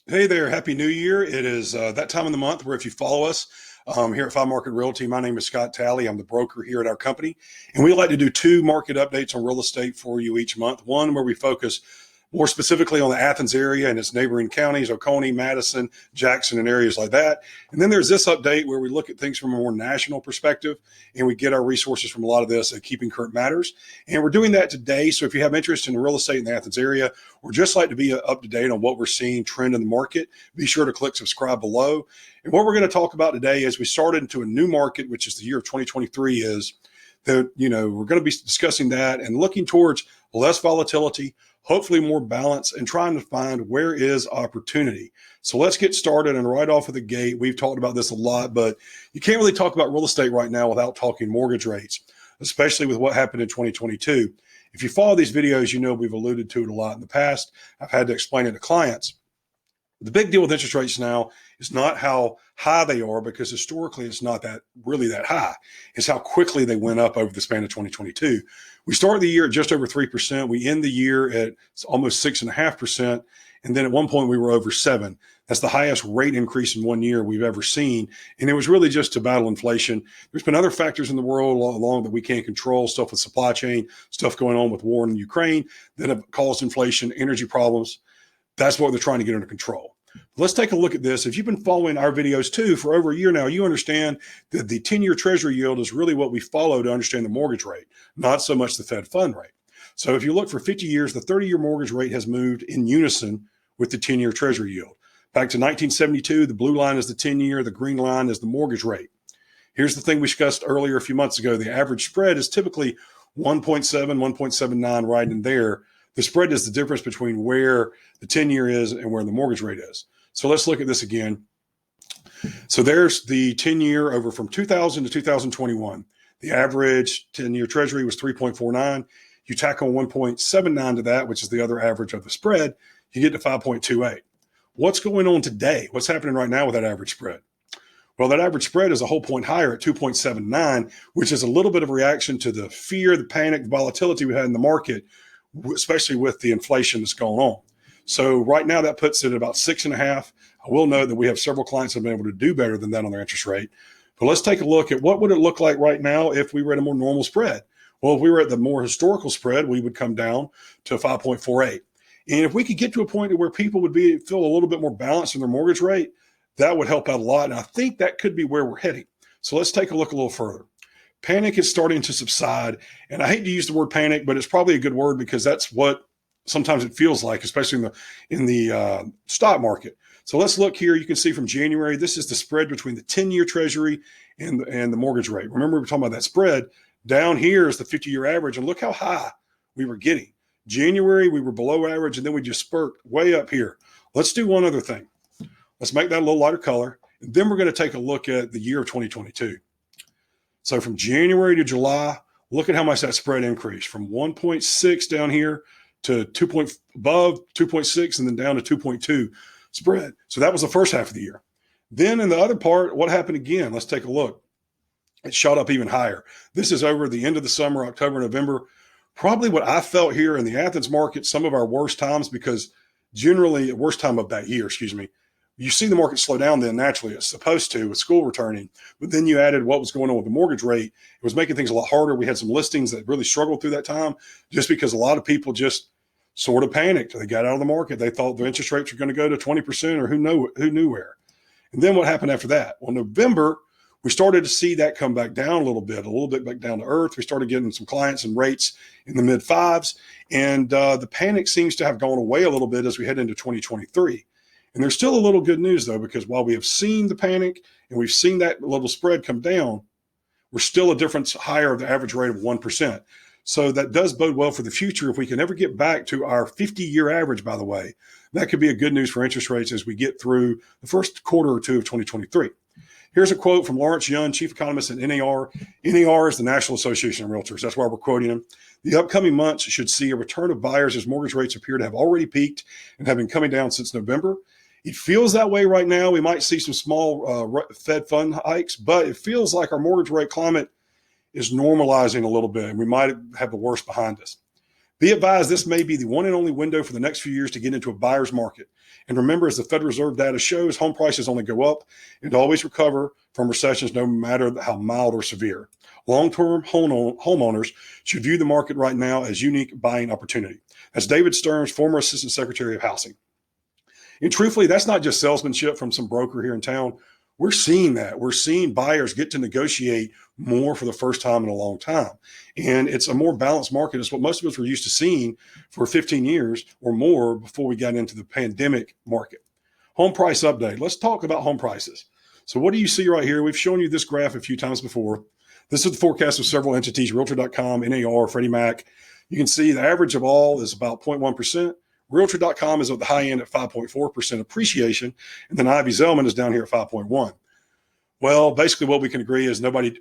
Hey there, Happy New Year. It is that time of the month where if you follow us here at Five Market Realty, my name is Scott Talley. I'm the broker here at our company. And we like to do two market updates on real estate for you each month. One where we focus more specifically on the Athens area and its neighboring counties, Oconee, Madison, Jackson, and areas like that. And then there's this update where we look at things from a more national perspective and we get our resources from a lot of this at Keeping Current Matters. And we're doing that today. So if you have interest in real estate in the Athens area or just like to be up to date on what we're seeing trend in the market, be sure to click subscribe below. And what we're going to talk about today as we started into a new market, which is the year of 2023, is that, we're going to be discussing that and looking towards less volatility, hopefully more balance, and trying to find where is opportunity. So let's get started. And right off of the gate, we've talked about this a lot, but you can't really talk about real estate right now without talking mortgage rates, especially with what happened in 2022. If you follow these videos, we've alluded to it a lot in the past. I've had to explain it to clients. The big deal with interest rates now is not how high they are, because historically it's not that really that high. It's how quickly they went up over the span of 2022. We started the year at just over 3%. We end the year at almost 6.5%. And then at one point we were over 7%. That's the highest rate increase in 1 year we've ever seen. And it was really just to battle inflation. There's been other factors in the world along that we can't control, stuff with supply chain, stuff going on with war in Ukraine that have caused inflation, energy problems. That's what they're trying to get under control. Let's take a look at this. If you've been following our videos too for over a year now, you understand that the 10-year Treasury yield is really what we follow to understand the mortgage rate, not so much the Fed fund rate. So if you look for 50 years, the 30-year mortgage rate has moved in unison with the 10-year Treasury yield. Back to 1972, the blue line is the 10-year, the green line is the mortgage rate. Here's the thing we discussed earlier a few months ago. The average spread is typically 1.7, 1.79 right in there. The spread is the difference between where the 10-year is and where the mortgage rate is. So let's look at this again. So there's the 10-year over from 2000 to 2021. The average 10-year Treasury was 3.49. You tack on 1.79 to that, which is the other average of the spread, you get to 5.28. What's going on today? What's happening right now with that average spread? Well, that average spread is a whole point higher at 2.79, which is a little bit of a reaction to the fear, the panic, the volatility we had in the market, especially with the inflation that's going on. So right now that puts it at about 6.5. I will note that we have several clients that have been able to do better than that on their interest rate. But let's take a look at what would it look like right now if we were at a more normal spread. Well, if we were at the more historical spread, we would come down to 5.48. And if we could get to a point where people would feel a little bit more balanced in their mortgage rate, that would help out a lot. And I think that could be where we're heading. So let's take a look a little further. Panic is starting to subside. And I hate to use the word panic, but it's probably a good word because that's what sometimes it feels like, especially in the stock market. So let's look here. You can see from January, this is the spread between the 10-year Treasury and the mortgage rate. Remember, we were talking about that spread. Down here is the 50-year average, and look how high we were getting. January, we were below average, and then we just spurt way up here. Let's do one other thing. Let's make that a little lighter color, and then we're going to take a look at the year of 2022. So from January to July, look at how much that spread increased from 1.6 down here to above 2.6 and then down to 2.2 spread. So that was the first half of the year. Then in the other part, what happened again? Let's take a look. It shot up even higher. This is over the end of the summer, October, November. Probably what I felt here in the Athens market, some of our worst times, because generally, worst time of that year, you see the market slow down then naturally. It's supposed to with school returning. But then you added what was going on with the mortgage rate. It was making things a lot harder. We had some listings that really struggled through that time just because a lot of people just sort of panicked. They got out of the market. They thought the interest rates were going to go to 20% or who knew where. And then what happened after that? Well, November, we started to see that come back down a little bit back down to earth. We started getting some clients and rates in the mid fives. And the panic seems to have gone away a little bit as we head into 2023. And there's still a little good news, though, because while we have seen the panic and we've seen that little spread come down, we're still a difference higher of the average rate of 1%. So that does bode well for the future. If we can ever get back to our 50-year average, by the way, that could be a good news for interest rates as we get through the first quarter or two of 2023. Here's a quote from Lawrence Young, chief economist at NAR. NAR is the National Association of Realtors. That's why we're quoting him. The upcoming months should see a return of buyers as mortgage rates appear to have already peaked and have been coming down since November. It feels that way right now. We might see some small Fed fund hikes, but it feels like our mortgage rate climate is normalizing a little bit, and we might have the worst behind us. Be advised, this may be the one and only window for the next few years to get into a buyer's market. And remember, as the Federal Reserve data shows, home prices only go up and always recover from recessions, no matter how mild or severe. Long-term homeowners should view the market right now as unique buying opportunity. That's David Stearns, former Assistant Secretary of Housing. And truthfully, that's not just salesmanship from some broker here in town. We're seeing that. We're seeing buyers get to negotiate more for the first time in a long time. And it's a more balanced market. It's what most of us were used to seeing for 15 years or more before we got into the pandemic market. Home price update. Let's talk about home prices. So what do you see right here? We've shown you this graph a few times before. This is the forecast of several entities, Realtor.com, NAR, Freddie Mac. You can see the average of all is about 0.1%. Realtor.com is at the high end at 5.4% appreciation, and then Ivy Zelman is down here at 5.1. Well, basically what we can agree is nobody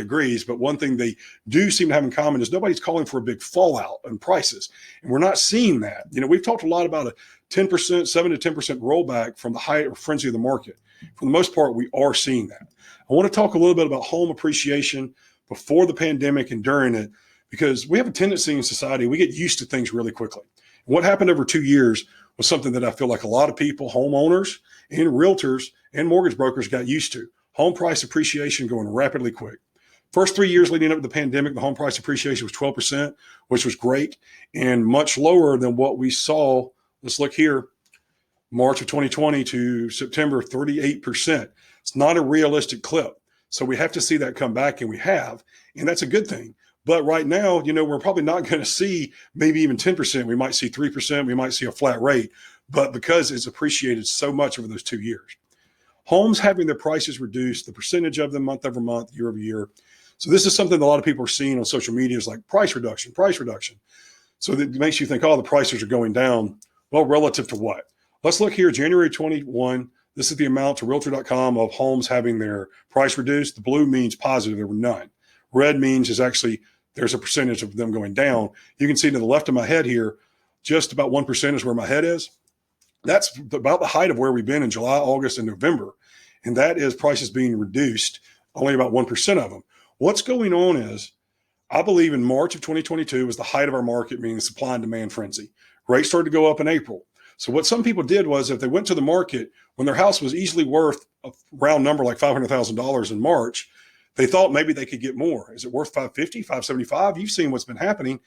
agrees, but one thing they do seem to have in common is nobody's calling for a big fallout in prices, and we're not seeing that. We've talked a lot about a 10%, 7 to 10% rollback from the height or frenzy of the market. For the most part, we are seeing that. I want to talk a little bit about home appreciation before the pandemic and during it, because we have a tendency in society, we get used to things really quickly. What happened over 2 years was something that I feel like a lot of people, homeowners and realtors and mortgage brokers, got used to. Home price appreciation going rapidly quick. First 3 years leading up to the pandemic, the home price appreciation was 12%, which was great and much lower than what we saw. Let's look here, March of 2020 to September, 38%. It's not a realistic clip. So we have to see that come back, and we have, and that's a good thing. But right now, we're probably not going to see maybe even 10%. We might see 3%. We might see a flat rate, but because it's appreciated so much over those 2 years. Homes having their prices reduced, the percentage of them month over month, year over year. So this is something that a lot of people are seeing on social media is like price reduction, price reduction. So that makes you think, oh, the prices are going down. Well, relative to what? Let's look here, January 21. This is the amount to Realtor.com of homes having their price reduced. The blue means positive, there were none. Red means is actually there's a percentage of them going down. You can see to the left of my head here, just about 1% is where my head is. That's about the height of where we've been in July, August, and November. And that is prices being reduced, only about 1% of them. What's going on is, I believe in March of 2022 was the height of our market, meaning supply and demand frenzy. Rates started to go up in April. So what some people did was if they went to the market when their house was easily worth a round number like $500,000 in March, they thought maybe they could get more. Is it worth 550, 575? You've seen what's been happening.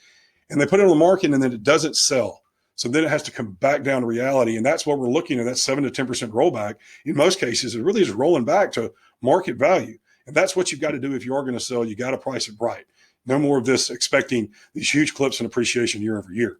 And they put it on the market and then it doesn't sell. So then it has to come back down to reality. And that's what we're looking at, that 7 to 10% rollback. In most cases, it really is rolling back to market value. And that's what you've got to do if you are going to sell. You got to price it right. No more of this expecting these huge clips in appreciation year over year.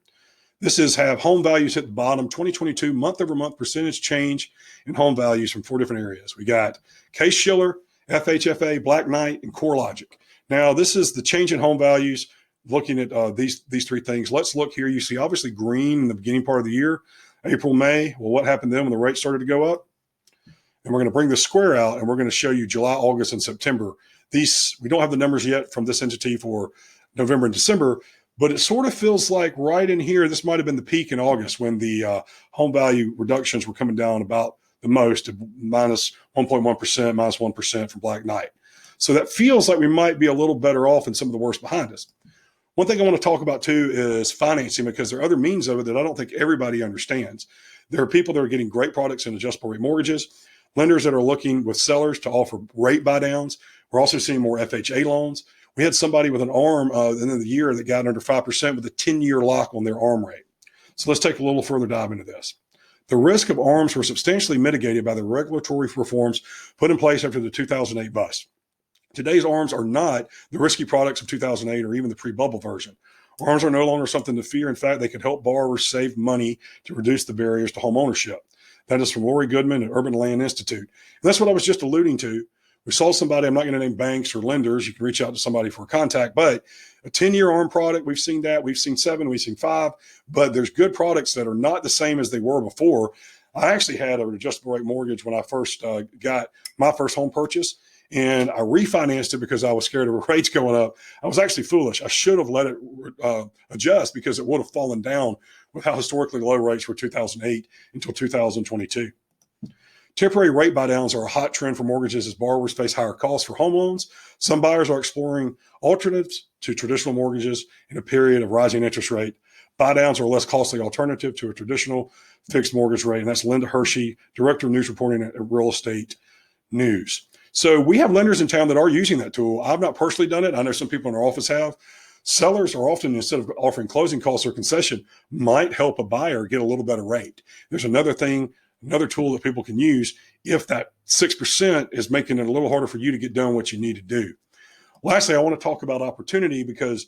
This is have home values hit the bottom, 2022 month over month percentage change in home values from 4 different areas. We got Case-Shiller, FHFA, Black Knight, and CoreLogic. Now, this is the change in home values. Looking at these three things, let's look here. You see obviously green in the beginning part of the year, April, May. Well, what happened then when the rates started to go up? And we're going to bring the square out and we're going to show you July, August, and September. These, we don't have the numbers yet from this entity for November and December, but it sort of feels like right in here, this might have been the peak in August when the home value reductions were coming down about the most, minus 1.1%, minus 1% from Black Knight. So that feels like we might be a little better off and some of the worst behind us. One thing I want to talk about too is financing, because there are other means of it that I don't think everybody understands. There are people that are getting great products in adjustable rate mortgages, lenders that are looking with sellers to offer rate buy downs. We're also seeing more FHA loans. We had somebody with an ARM at the end of the year that got under 5% with a 10-year lock on their ARM rate. So let's take a little further dive into this. The risk of ARMs were substantially mitigated by the regulatory reforms put in place after the 2008 bust. Today's ARMs are not the risky products of 2008 or even the pre-bubble version. ARMs are no longer something to fear. In fact, they can help borrowers save money to reduce the barriers to home ownership. That is from Lori Goodman at Urban Land Institute. And that's what I was just alluding to. We saw somebody, I'm not going to name banks or lenders. You can reach out to somebody for a contact, but a 10-year ARM product, we've seen that. We've seen 7, we've seen 5, but there's good products that are not the same as they were before. I actually had an adjustable rate mortgage when I first got my first home purchase. And I refinanced it because I was scared of rates going up. I was actually foolish. I should have let it adjust because it would have fallen down with how historically low rates were 2008 until 2022. Temporary rate buy downs are a hot trend for mortgages as borrowers face higher costs for home loans. Some buyers are exploring alternatives to traditional mortgages in a period of rising interest rate. Buy downs are a less costly alternative to a traditional fixed mortgage rate. And that's Linda Hershey, Director of News Reporting at Real Estate News. So we have lenders in town that are using that tool. I've not personally done it. I know some people in our office have. Sellers are often, instead of offering closing costs or concession, might help a buyer get a little better rate. There's another tool that people can use if that 6% is making it a little harder for you to get done what you need to do. Lastly, I want to talk about opportunity, because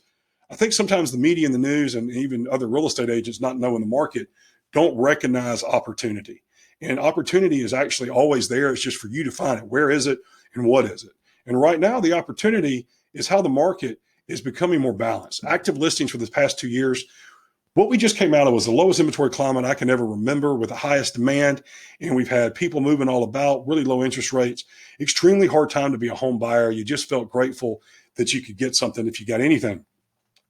I think sometimes the media and the news and even other real estate agents not knowing the market don't recognize opportunity. And opportunity is actually always there. It's just for you to find it. Where is it and what is it? And right now, the opportunity is how the market is becoming more balanced. Active listings for the past 2 years, what we just came out of was the lowest inventory climate I can ever remember, with the highest demand. And we've had people moving all about, really low interest rates, extremely hard time to be a home buyer. You just felt grateful that you could get something if you got anything.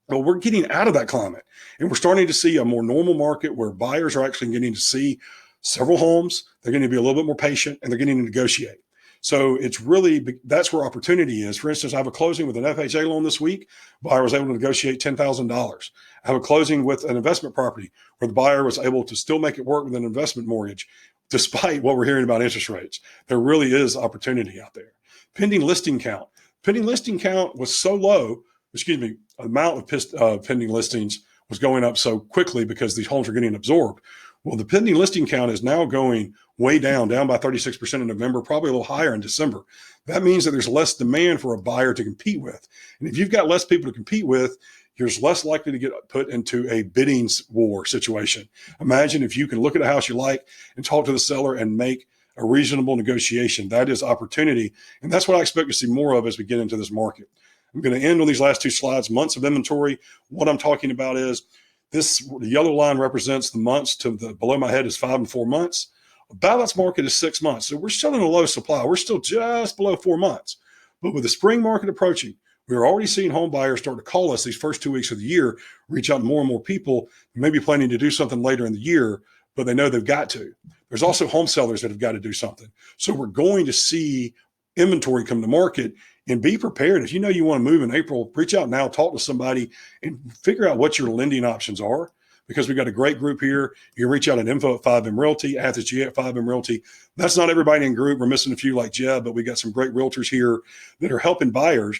Well, we're getting out of that climate, and we're starting to see a more normal market where buyers are actually getting to see several homes. They're going to be a little bit more patient, and they're getting to negotiate. So it's really, that's where opportunity is. For instance, I have a closing with an FHA loan this week. Buyer was able to negotiate $10,000. I have a closing with an investment property where the buyer was able to still make it work with an investment mortgage, despite what we're hearing about interest rates. There really is opportunity out there. Pending listing count. Pending listing count was so low, the amount of pending listings was going up so quickly because these homes are getting absorbed. Well, the pending listing count is now going way down by 36% in November, probably a little higher in December. That means that there's less demand for a buyer to compete with. And if you've got less people to compete with, you're less likely to get put into a bidding war situation. Imagine if you can look at a house you like and talk to the seller and make a reasonable negotiation. That is opportunity. And that's what I expect to see more of as we get into this market. I'm going to end on these last two slides, months of inventory. What I'm talking about is the yellow line represents the months below my head is 5 and 4 months. A balanced market is 6 months. So we're still in a low supply. We're still just below 4 months. But with the spring market approaching, we're already seeing home buyers start to call us these first 2 weeks of the year, reach out to more and more people, maybe planning to do something later in the year, but they know they've got to. There's also home sellers that have got to do something. So we're going to see inventory come to market, and be prepared. If you know you want to move in April, reach out now, talk to somebody, and figure out what your lending options are, because we've got a great group here. You can reach out at info@5M Realty, Athens GA at 5M Realty. That's not everybody in group. We're missing a few like Jeb, but we got some great realtors here that are helping buyers.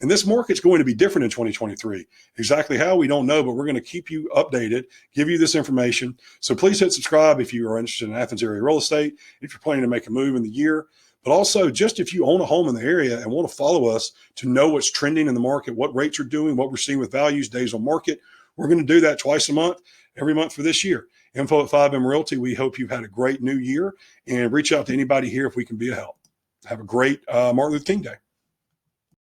And this market's going to be different in 2023. Exactly how, we don't know, but we're going to keep you updated, give you this information. So please hit subscribe if you are interested in Athens area real estate, if you're planning to make a move in the year. But also, just if you own a home in the area and want to follow us to know what's trending in the market, what rates are doing, what we're seeing with values, days on market, we're going to do that twice a month, every month for this year. Info@5M Realty. We hope you've had a great new year, and reach out to anybody here if we can be a help. Have a great Martin Luther King Day.